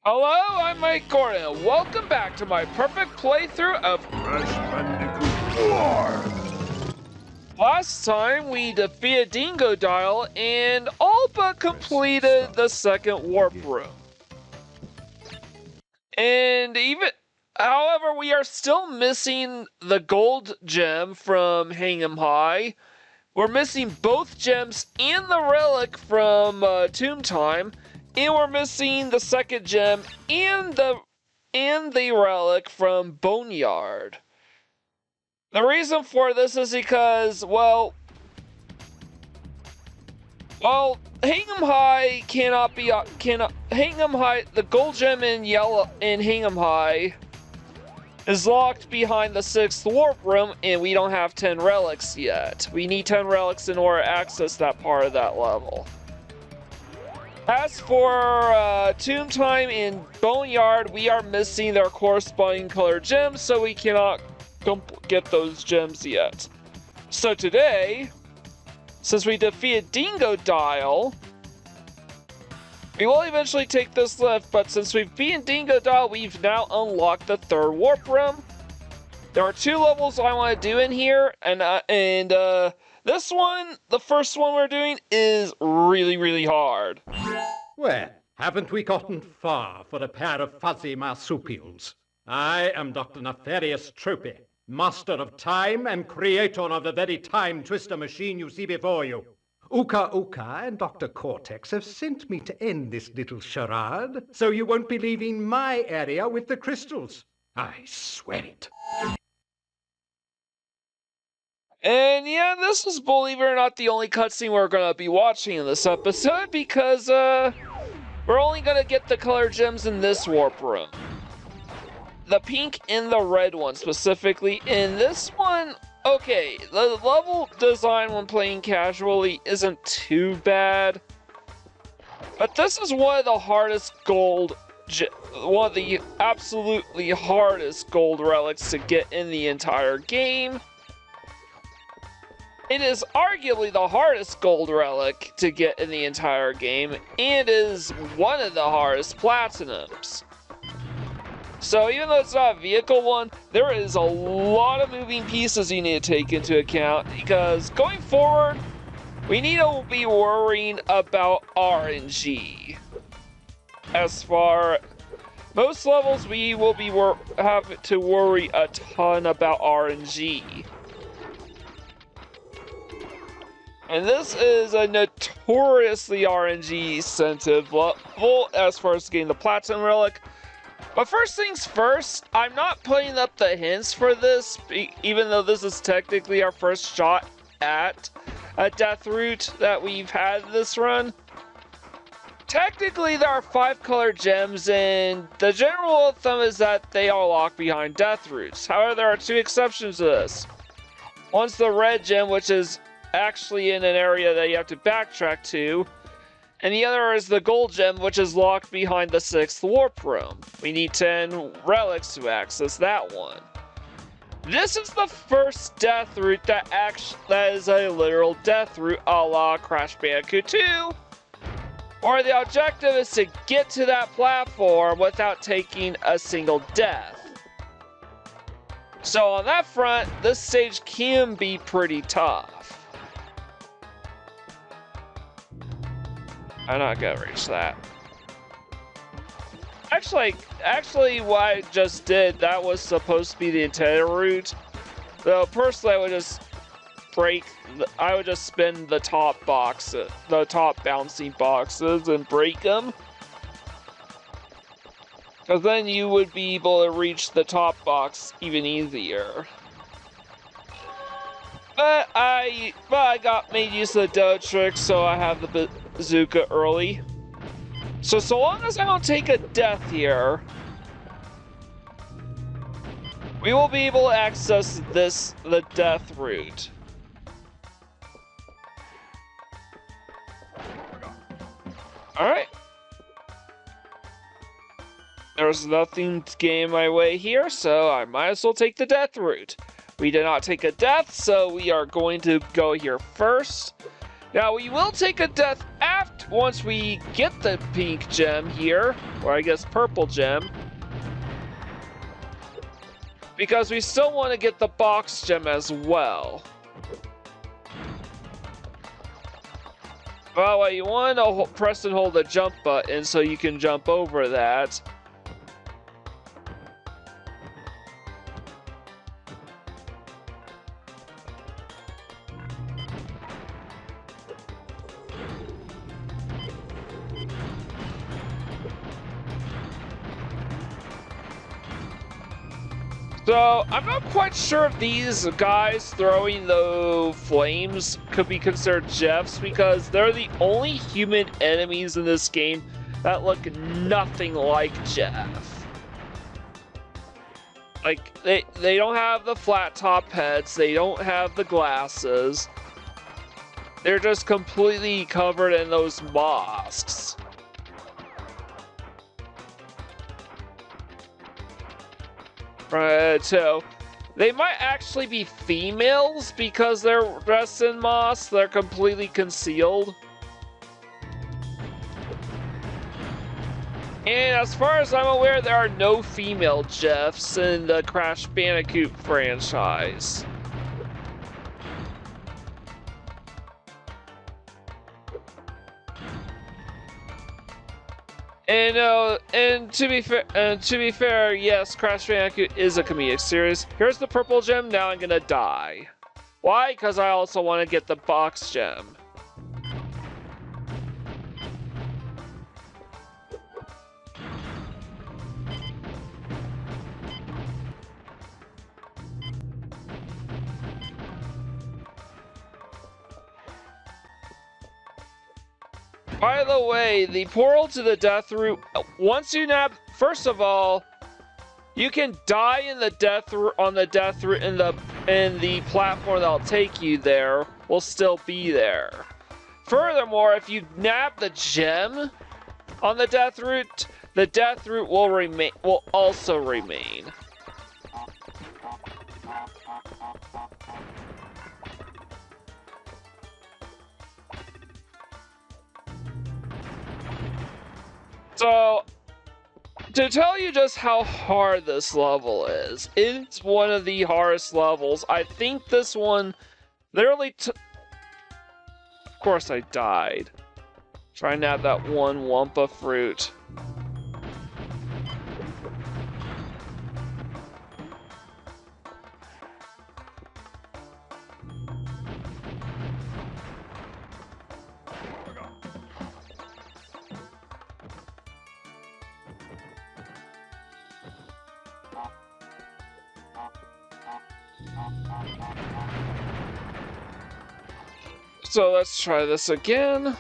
Hello, I'm Mike Gordon, and welcome back to my perfect playthrough of Crash Bandicoot 4! Last time we defeated Dingodile and all but completed the second warp room. And however, we are still missing the gold gem from Hang 'em High. We're missing both gems and the relic from Tomb Time. And we're missing the second gem and the relic from Boneyard. The reason for this is because, well, Hang 'em High Hang 'em High, the gold gem in Hang 'em High is locked behind the 6th warp room, and we don't have 10 relics yet. We need 10 relics in order to access that part of that level. As for Tomb Time and Boneyard, we are missing their corresponding colored gems, so we cannot get those gems yet. So today, since we defeated Dingodile, we will eventually take this lift, but since we've beaten Dingodile, we've now unlocked the 3rd warp room. There are 2 levels I want to do in here, and this one, the first one we're doing, is really hard. Well, haven't we gotten far for a pair of fuzzy marsupials? I am Dr. Nefarious Tropy, master of time and creator of the very time twister machine you see before you. Uka Uka and Dr. Cortex have sent me to end this little charade, so you won't be leaving my area with the crystals. I swear it. And yeah, this is, believe it or not, the only cutscene we're going to be watching in this episode, because we're only going to get the color gems in this warp room. The pink and the red one specifically. In this one, okay, the level design when playing casually isn't too bad, but this is one of the hardest one of the absolutely hardest gold relics to get in the entire game. It is arguably the hardest gold relic to get in the entire game, and is one of the hardest platinums. So even though it's not a vehicle one, there is a lot of moving pieces you need to take into account, because going forward, we need to be worrying about RNG. As far most levels, we will be have to worry a ton about RNG. And this is a notoriously RNG-centered level as far as getting the Platinum Relic. But first things first, I'm not putting up the hints for this, even though this is technically our first shot at a death route that we've had this run. Technically, there are 5 colored gems, and the general rule of thumb is that they all lock behind death routes. However, there are 2 exceptions to this. One's the red gem, which is actually in an area that you have to backtrack to, and the other is the gold gem, which is locked behind the 6th warp room. We need 10 relics to access that one. This is the first death route that is a literal death route a la Crash Bandicoot 2, where the objective is to get to that platform without taking a single death. So on that front, this stage can be pretty tough. I'm not gonna reach that. Actually, what I just did, that was supposed to be the intended route. Though personally, I would just spin the top bouncing boxes and break them. Because then you would be able to reach the top box even easier. But I made use of the dough trick, so I have the bazooka early. So long as I don't take a death here, we will be able to access the death route. Alright. There's nothing to get in my way here, so I might as well take the death route. We did not take a death, so we are going to go here first. Now, we will take a death once we get the pink gem here, or I guess purple gem. Because we still want to get the box gem as well. By the way, you want to press and hold the jump button so you can jump over that. So, I'm not quite sure if these guys throwing the flames could be considered Jeffs, because they're the only human enemies in this game that look nothing like Jeff. Like, they don't have the flat top heads, they don't have the glasses. They're just completely covered in those masks. Right, so they might actually be females because they're dressed in masks. They're completely concealed. And as far as I'm aware, there are no female Jeffs in the Crash Bandicoot franchise. And to be fair, yes, Crash Bandicoot is a comedic series. Here's the purple gem. Now I'm gonna die. Why? Because I also want to get the box gem. By the way, the portal to the death route, once you nab, first of all, you can die in the death on the death route, in the platform that'll take you there will still be there. Furthermore, if you nab the gem on the death route will also remain. So, to tell you just how hard this level is, it's one of the hardest levels. I think this one literally Of course I died. Trying to have that one Wumpa fruit. So let's try this again.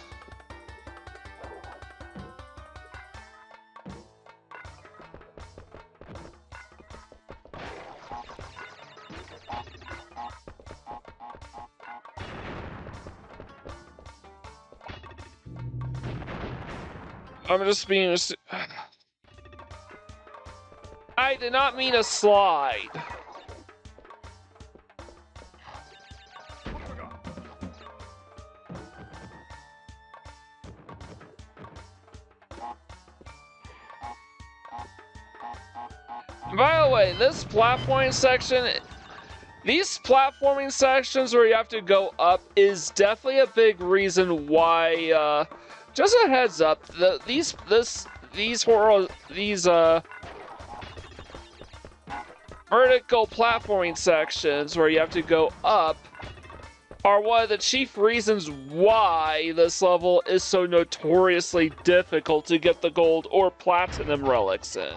I'm just being... I did not mean a slide. By the way, this platforming section, these platforming sections where you have to go up is definitely a big reason why, just a heads up, these vertical platforming sections where you have to go up are one of the chief reasons why this level is so notoriously difficult to get the gold or platinum relics in.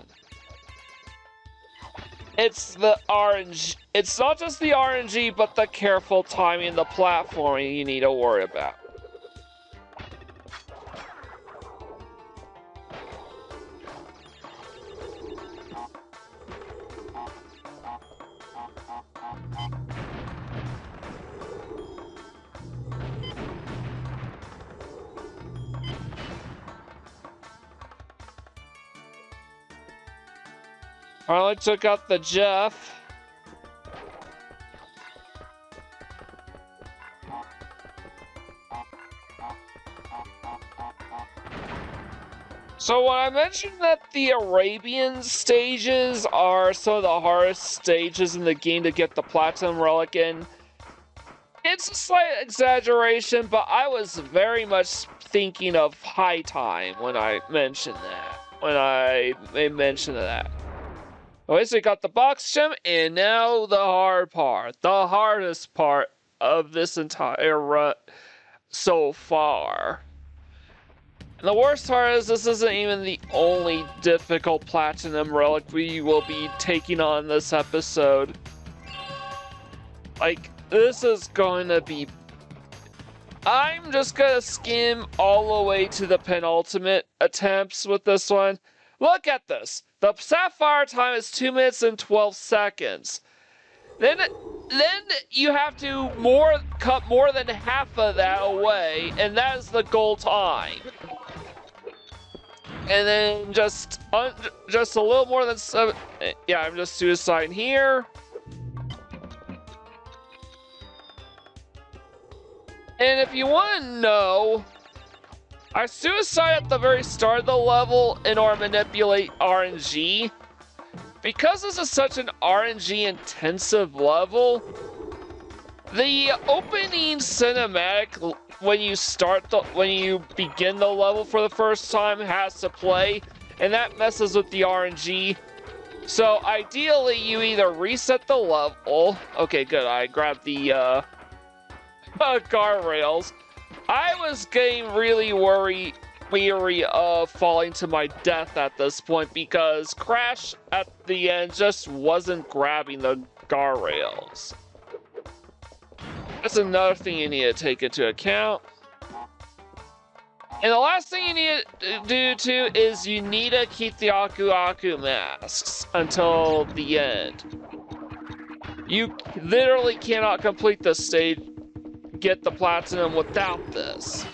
It's the RNG. It's not just the RNG, but the careful timing and the platforming you need to worry about. Finally took out the Jeff. So when I mentioned that the Arabian stages are some of the hardest stages in the game to get the Platinum Relic in, it's a slight exaggeration, but I was very much thinking of High Time when I mentioned that. Okay, so we got the box gem, and now the hard part. The hardest part of this entire run so far. And the worst part is this isn't even the only difficult Platinum Relic we will be taking on this episode. Like, this is going to be... I'm just going to skim all the way to the penultimate attempts with this one. Look at this. The Sapphire time is 2 minutes and 12 seconds. Then you have to cut more than half of that away, and that is the goal time. And then just a little more than 7. Yeah, I'm just suiciding here. And if you want to know, I suicide at the very start of the level in order to manipulate RNG. Because this is such an RNG intensive level, the opening cinematic when you begin the level for the first time has to play, and that messes with the RNG. So ideally you either reset the level. Okay, good, I grabbed the guardrails. I was getting really weary of falling to my death at this point because Crash at the end just wasn't grabbing the guardrails. That's another thing you need to take into account. And the last thing you need to do too is you need to keep the Aku Aku masks until the end. You literally cannot complete this stage, get the platinum without this.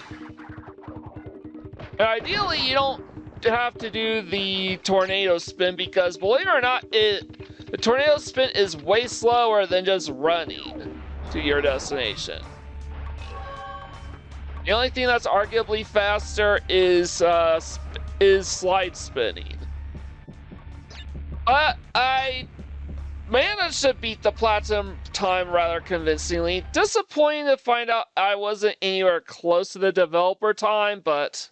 And ideally, you don't have to do the tornado spin because, believe it or not, the tornado spin is way slower than just running to your destination. The only thing that's arguably faster is slide spinning. But I managed to beat the platinum time rather convincingly. Disappointing to find out I wasn't anywhere close to the developer time, but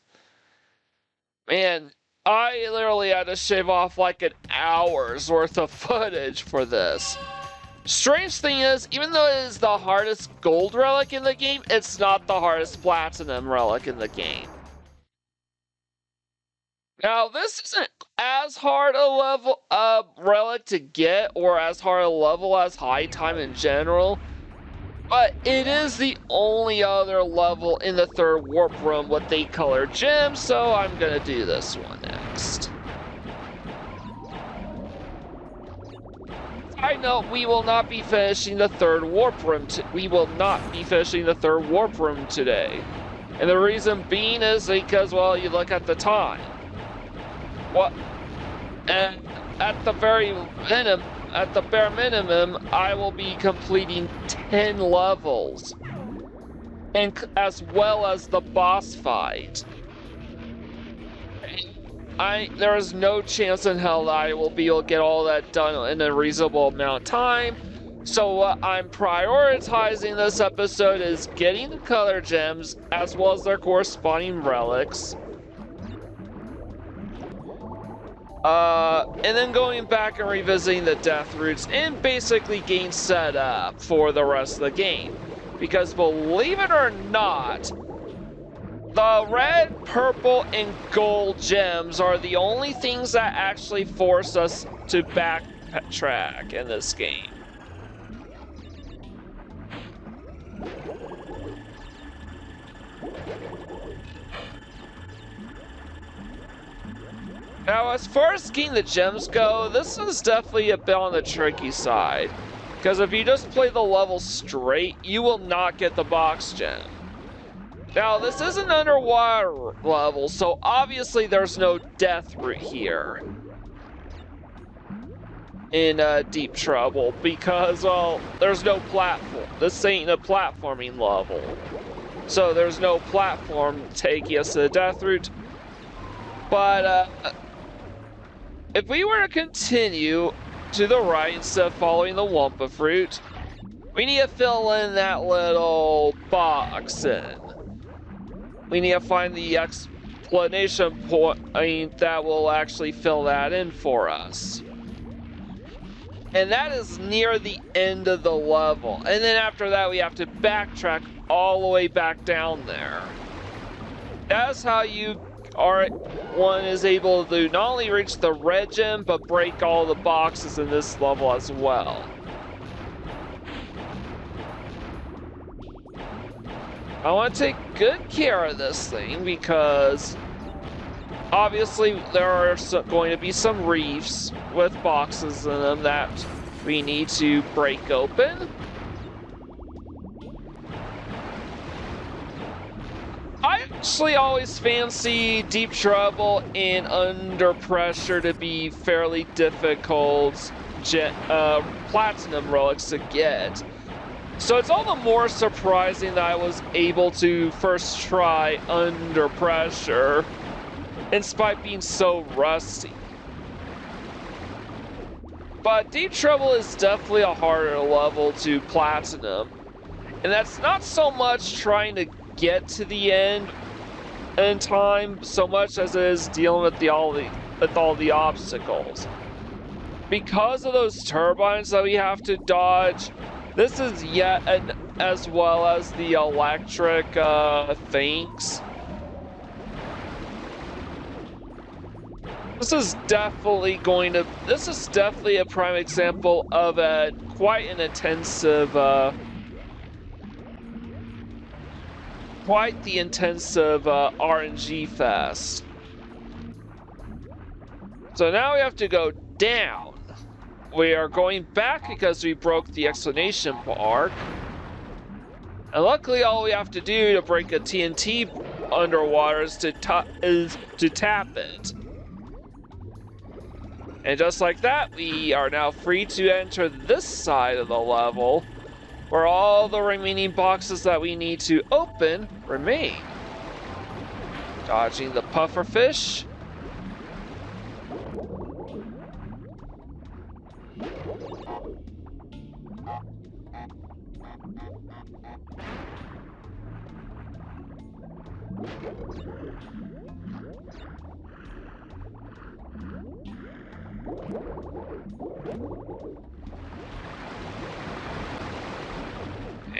man, I literally had to shave off like an hour's worth of footage for this. Strange thing is, even though it is the hardest gold relic in the game, it's not the hardest platinum relic in the game. Now, this isn't as hard a relic to get, or as hard a level as High Time in general, but it is the only other level in the third warp room with 8-color gems, so I'm gonna do this one next. I know we will not be finishing the third warp room. We will not be finishing the third warp room today, and the reason being is because, well, you look at the time. What? And at the bare minimum, I will be completing 10 levels, and as well as the boss fight. There is no chance in hell that I will be able to get all that done in a reasonable amount of time. So what I'm prioritizing this episode is getting the color gems as well as their corresponding relics. And then going back and revisiting the death routes and basically getting set up for the rest of the game. Because believe it or not, the red, purple, and gold gems are the only things that actually force us to backtrack in this game. Now, as far as getting the gems go, this is definitely a bit on the tricky side. Because if you just play the level straight, you will not get the box gem. Now, this is an underwater level, so obviously there's no death route here. In deep trouble, because, well, there's no platform. This ain't a platforming level. So there's no platform taking us to the death route. But if we were to continue to the right instead of following the Wumpa fruit, we need to fill in that little box in. We need to find the explanation point that will actually fill that in for us. And that is near the end of the level. And then after that, we have to backtrack all the way back down there. That's how one is able to not only reach the red gem, but break all the boxes in this level as well. I want to take good care of this thing because obviously there are going to be some reefs with boxes in them that we need to break open. I actually always fancy Deep Trouble and Under Pressure to be fairly difficult Platinum Relics to get. So it's all the more surprising that I was able to first try Under Pressure, in spite of being so rusty. But Deep Trouble is definitely a harder level to Platinum. And that's not so much trying to get to the end in time, so much as it is dealing with all the obstacles. Because of those turbines that we have to dodge, this is as well as the electric things. This is definitely a prime example of quite the intensive RNG fest. So now we have to go down. We are going back because we broke the explanation arc. And luckily all we have to do to break a TNT underwater is to tap it. And just like that, we are now free to enter this side of the level, where all the remaining boxes that we need to open remain. Dodging the pufferfish.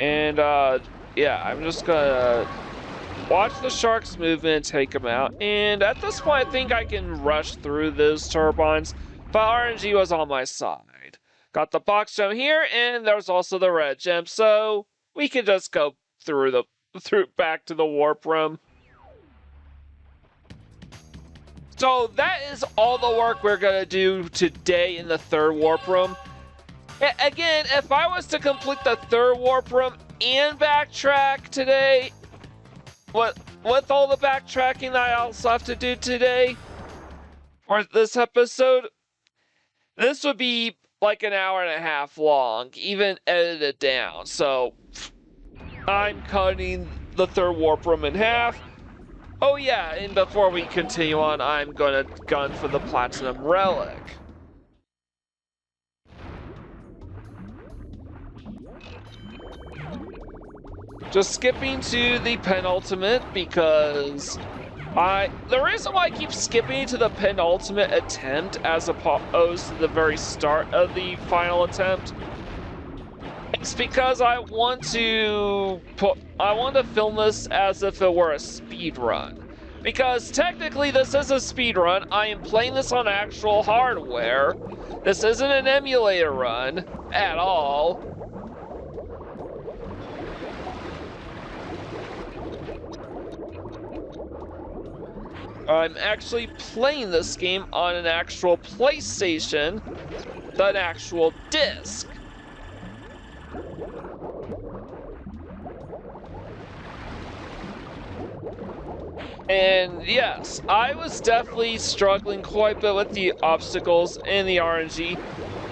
And yeah, I'm just gonna watch the sharks move in and take them out. And at this point, I think I can rush through those turbines, but RNG was on my side. Got the box gem here, and there's also the red gem, so we can just go through back to the warp room. So that is all the work we're gonna do today in the third warp room. Again, if I was to complete the third warp room and backtrack today, with all the backtracking that I also have to do today, or this episode, this would be like an hour and a half long, even edited down. So I'm cutting the third warp room in half. Oh yeah, and before we continue on, I'm gonna gun for the Platinum Relic. Just skipping to the penultimate because the reason why I keep skipping to the penultimate attempt as opposed to the very start of the final attempt is because I want to film this as if it were a speed run. Because technically this is a speed run. I am playing this on actual hardware. This isn't an emulator run at all. I'm actually playing this game on an actual PlayStation, an actual disc. And yes, I was definitely struggling quite a bit with the obstacles and the RNG.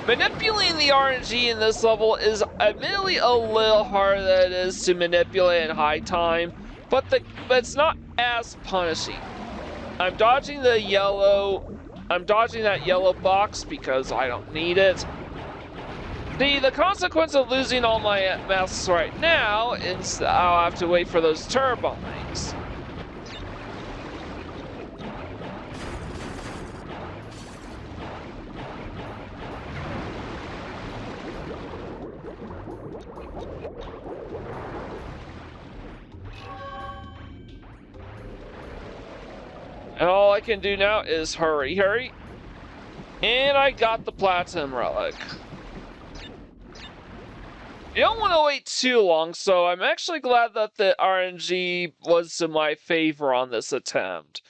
Manipulating the RNG in this level is admittedly a little harder than it is to manipulate in high time, but it's not as punishing. I'm dodging the yellow. I'm dodging that yellow box because I don't need it. See, the consequence of losing all my masks right now is I'll have to wait for those turbines. And all I can do now is hurry. And I got the Platinum Relic. You don't want to wait too long, so I'm actually glad that the RNG was in my favor on this attempt.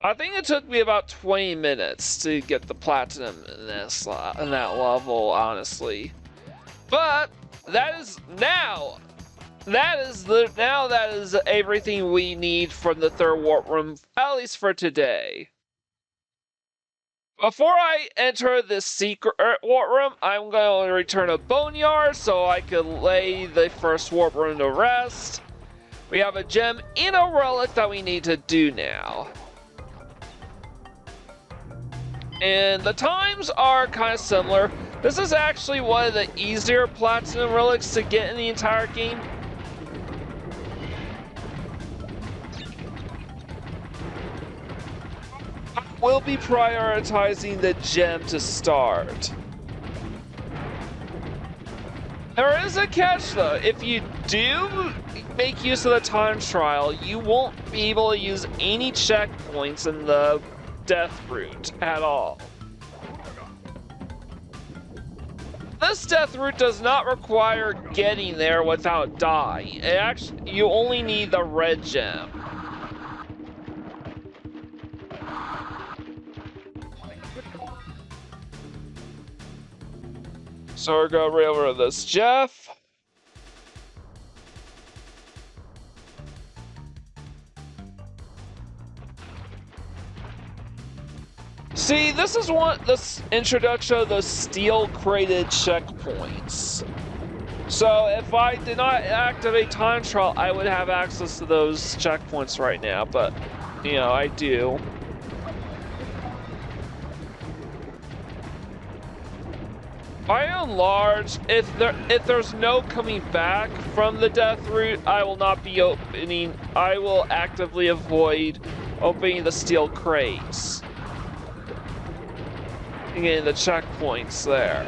I think it took me about 20 minutes to get the Platinum in that level, honestly. But that is everything we need from the third warp room, at least for today. Before I enter this secret warp room, I'm going to return a boneyard so I can lay the first warp room to rest. We have a gem and a relic that we need to do now. And the times are kind of similar. This is actually one of the easier Platinum Relics to get in the entire game. We'll be prioritizing the gem to start. There is a catch though. If you do make use of the time trial, you won't be able to use any checkpoints in the death route at all. This death route does not require getting there without dying. You only need the red gem. So we're going right over to this Jeff. See, this is this introduction of the steel-crated checkpoints. So if I did not activate time trial, I would have access to those checkpoints right now, but, you know, I do. By and large, if there's no coming back from the death route, I will not be opening. I will actively avoid opening the steel crates and getting the checkpoints there.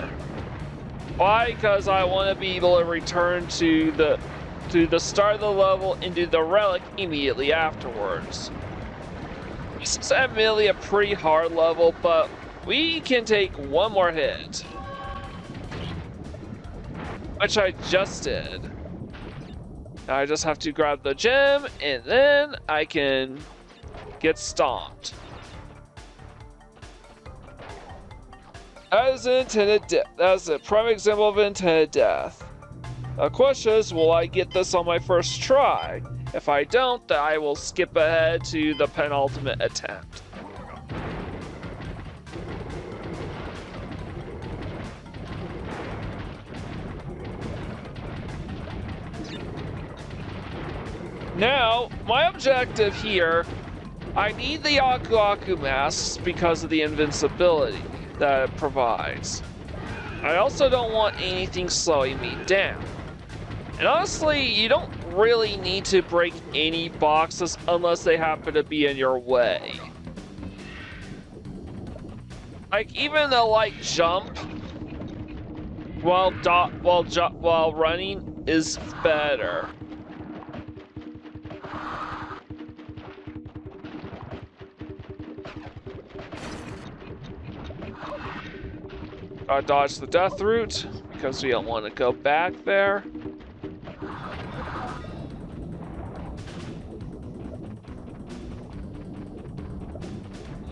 Why? Because I want to be able to return to the start of the level and do the relic immediately afterwards. This is admittedly a pretty hard level, but we can take one more hit. Which I just did. Now I just have to grab the gem, and then I can get stomped. That is intended death. That is a prime example of intended death. The question is, will I get this on my first try? If I don't, then I will skip ahead to the penultimate attempt. Now, my objective here, I need the Aku Aku masks because of the invincibility that it provides. I also don't want anything slowing me down. And honestly, you don't really need to break any boxes unless they happen to be in your way. Like, even a light jump while running is better. Dodge the death route because we don't want to go back there.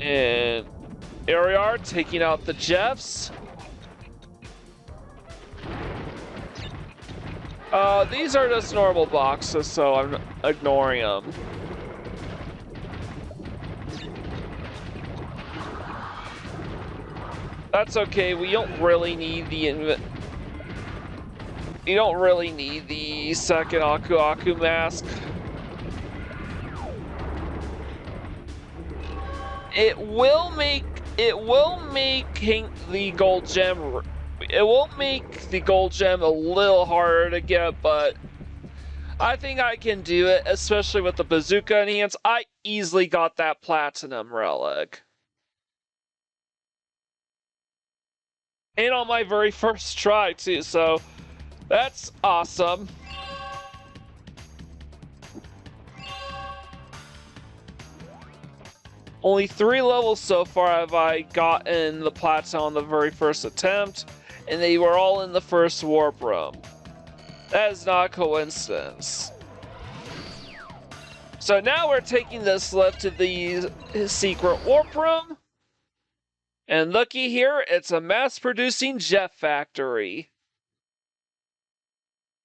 And here we are, taking out the Jeffs. These are just normal boxes, so I'm ignoring them. That's okay. We don't really need the second Aku Aku mask. it will make the gold gem. It will make the gold gem a little harder to get, but I think I can do it, especially with the bazooka enhance. I easily got that platinum relic. And on my very first try too, so that's awesome. Only 3 levels so far have I gotten the platinum on the very first attempt, and they were all in the first warp room. That is not a coincidence. So now we're taking this lift to the secret warp room. And looky here, it's a mass-producing jet factory.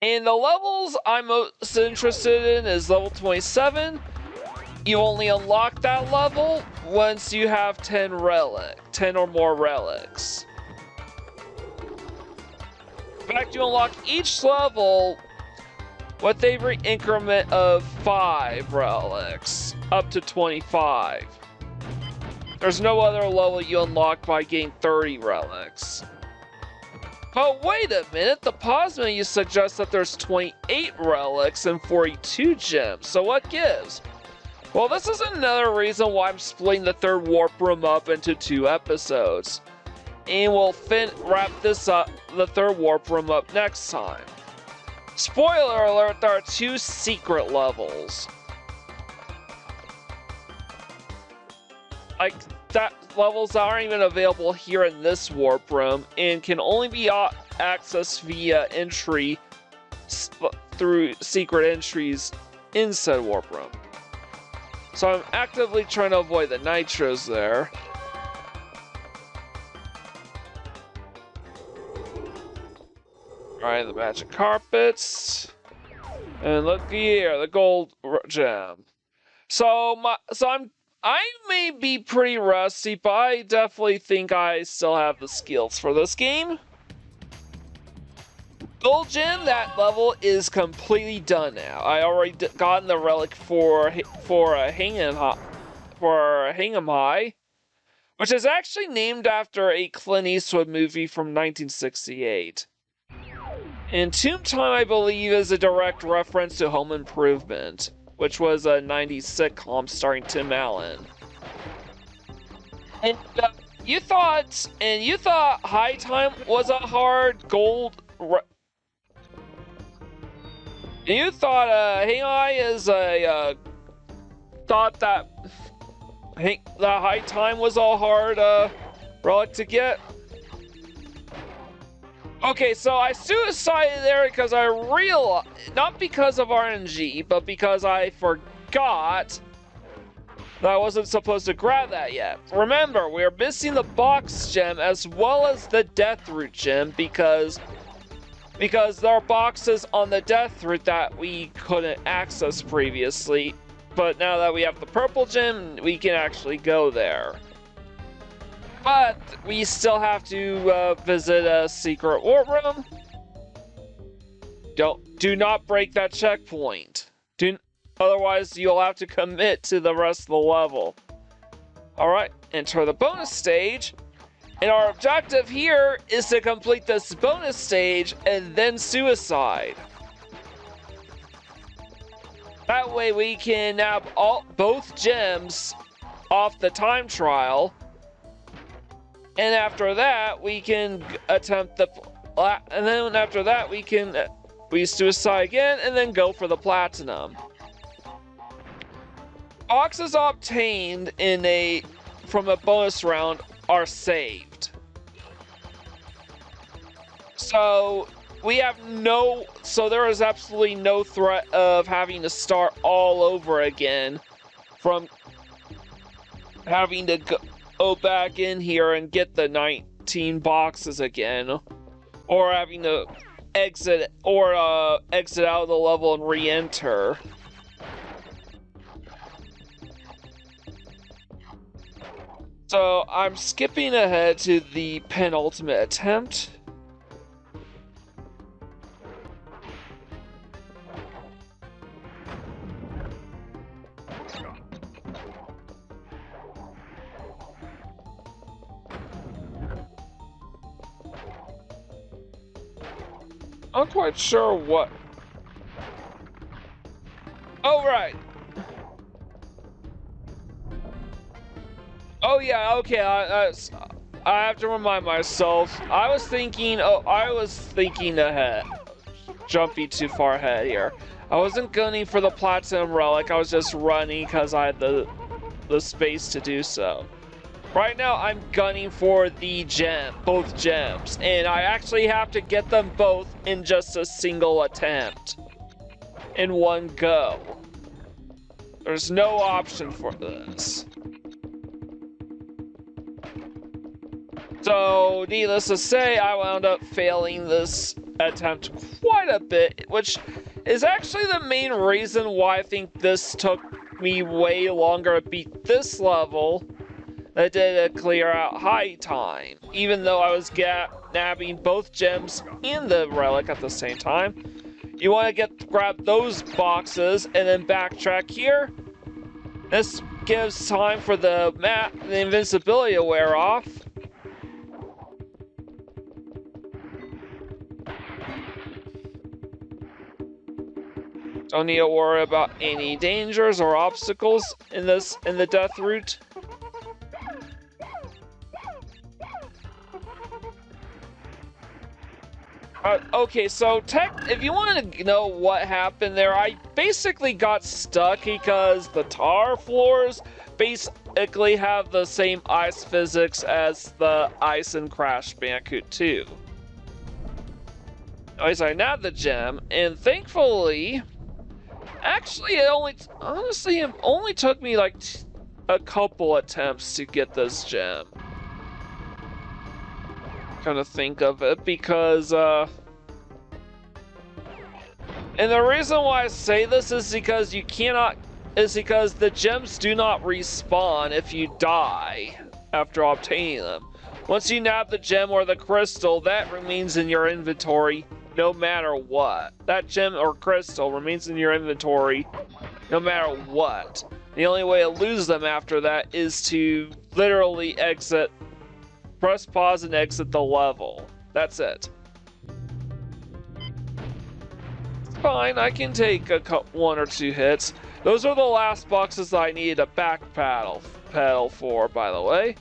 And the levels I'm most interested in is level 27. You only unlock that level once you have 10 or more relics. In fact, you unlock each level with every increment of 5 relics, up to 25. There's no other level you unlock by getting 30 relics. But wait a minute, the pause menu suggests that there's 28 relics and 42 gems, so what gives? Well, this is another reason why I'm splitting the third warp room up into 2 episodes. And we'll wrap this up, the third warp room up next time. Spoiler alert, there are 2 secret levels. Like, that levels aren't even available here in this warp room and can only be accessed via entry through secret entries in said warp room. So I'm actively trying to avoid the nitros there. Alright, the magic carpets. And look here, the gold gem. I may be pretty rusty, but I definitely think I still have the skills for this game. Gold gem, that level is completely done now. I already gotten the relic for a Hingham High, which is actually named after a Clint Eastwood movie from 1968. And Tomb Time, I believe, is a direct reference to Home Improvement, which was a 90s sitcom starring Tim Allen. And you thought High Time was a hard gold. You thought thought that the High Time was a hard relic to get. Okay, so I suicided there because I realized, not because of RNG, but because I forgot that I wasn't supposed to grab that yet. Remember, we are missing the box gem as well as the death root gem because there are boxes on the death root that we couldn't access previously. But now that we have the purple gem, we can actually go there. But we still have to visit a secret warp room. Do not break that checkpoint. Otherwise, you'll have to commit to the rest of the level. Alright, enter the bonus stage. And our objective here is to complete this bonus stage and then suicide. That way we can have both gems off the time trial. And after that, we can attempt and then after that, we suicide again and then go for the platinum. Boxes obtained from a bonus round are saved. So there is absolutely no threat of having to start all over again from having to go back in here and get the 19 boxes again, or having to exit out of the level and re-enter. So I'm skipping ahead to the penultimate attempt. I'm quite sure what. Oh, right. Oh, yeah, okay, I have to remind myself. I was thinking ahead. Jumping too far ahead here. I wasn't gunning for the Platinum Relic, I was just running because I had the space to do so. Right now, I'm gunning for the both gems, and I actually have to get them both in just a single attempt. In one go. There's no option for this. So, needless to say, I wound up failing this attempt quite a bit, which is actually the main reason why I think this took me way longer to beat this level than it did to clear out high time, even though I was nabbing both gems and the relic at the same time. You want to grab those boxes and then backtrack here. This gives time for the invincibility to wear off. Don't need to worry about any dangers or obstacles in the death route. Okay, so if you want to know what happened there, I basically got stuck because the tar floors basically have the same ice physics as the ice in Crash Bandicoot 2. Anyways, I nabbed the gem, and thankfully, actually, it only took me like a couple attempts to get this gem. Kind of think of it because and the reason why I say this is because because the gems do not respawn if you die after obtaining them. Once you nab the gem or the crystal, that remains in your inventory no matter what. That gem or crystal remains in your inventory no matter what. The only way to lose them after that is to literally press pause and exit the level. That's it. It's fine, I can take one or two hits. Those are the last boxes that I needed a back pedal for, by the way.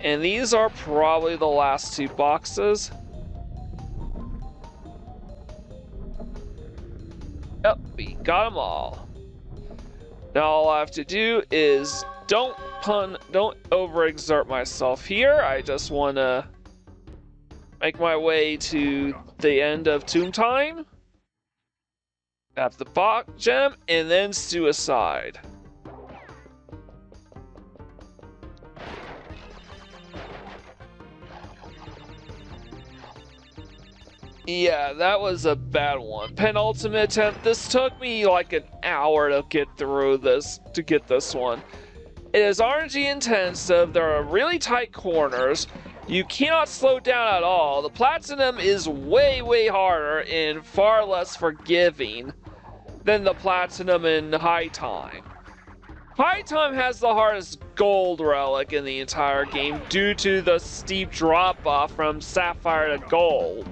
And these are probably the last two boxes. Yep, we got them all. Now all I have to do is don't overexert myself here. I just want to make my way to the end of Tomb Time. Have the box gem and then suicide. Yeah, that was a bad one. Penultimate attempt. This took me like an hour to get through this, to get this one. It is RNG intensive, there are really tight corners, you cannot slow down at all. The Platinum is way, way harder and far less forgiving than the Platinum in High Time. High Time has the hardest gold relic in the entire game due to the steep drop-off from Sapphire to Gold.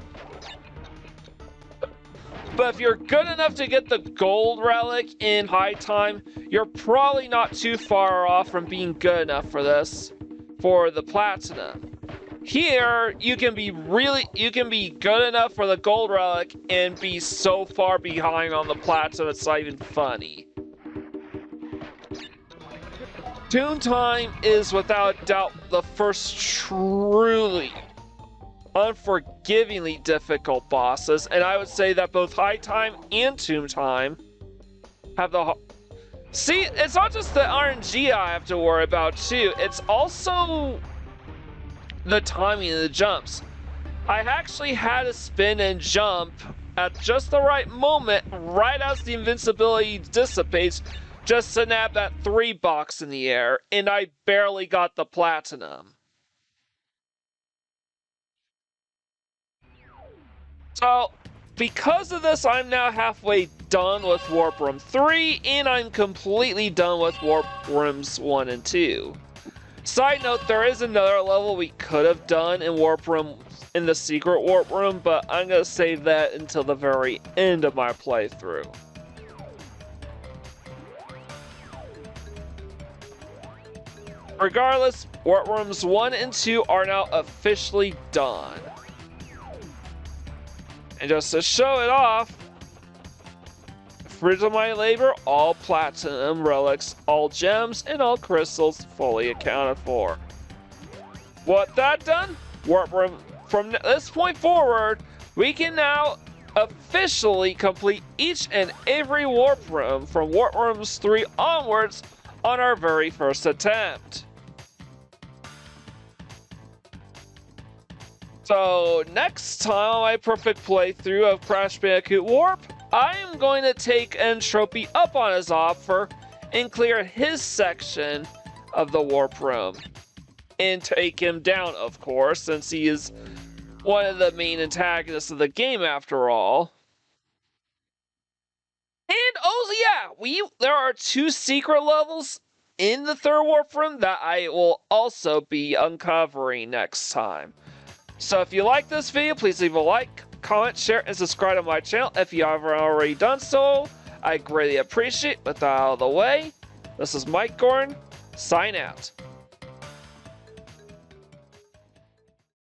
But if you're good enough to get the gold relic in High Time, you're probably not too far off from being good enough for the Platinum. Here, you can be good enough for the gold relic and be so far behind on the Platinum it's not even funny. Tomb Time is without doubt the first truly unforgivingly difficult bosses, and I would say that both High Time and Tomb Time have the... See, it's not just the RNG I have to worry about too, it's also the timing of the jumps. I actually had to spin and jump at just the right moment, right as the invincibility dissipates, just to nab that 3 box in the air, and I barely got the Platinum. So, because of this, I'm now halfway done with Warp Room 3, and I'm completely done with Warp Rooms 1 and 2. Side note, there is another level we could have done in Warp Room, in the secret Warp Room, but I'm going to save that until the very end of my playthrough. Regardless, Warp Rooms 1 and 2 are now officially done. And just to show it off, fruit of my labor, all Platinum Relics, all gems, and all crystals fully accounted for. What that done? Warp Room, from this point forward, we can now officially complete each and every Warp Room from Warp Rooms 3 onwards on our very first attempt. So next time on my perfect playthrough of Crash Bandicoot Warp, I am going to take Entropy up on his offer and clear his section of the Warp Room. And take him down, of course, since he is one of the main antagonists of the game after all. And oh yeah, there are 2 secret levels in the 3rd Warp Room that I will also be uncovering next time. So if you like this video, please leave a like, comment, share, and subscribe to my channel if you haven't already done so. I greatly appreciate it. With that out of the way, this is Mike Gordon, sign out.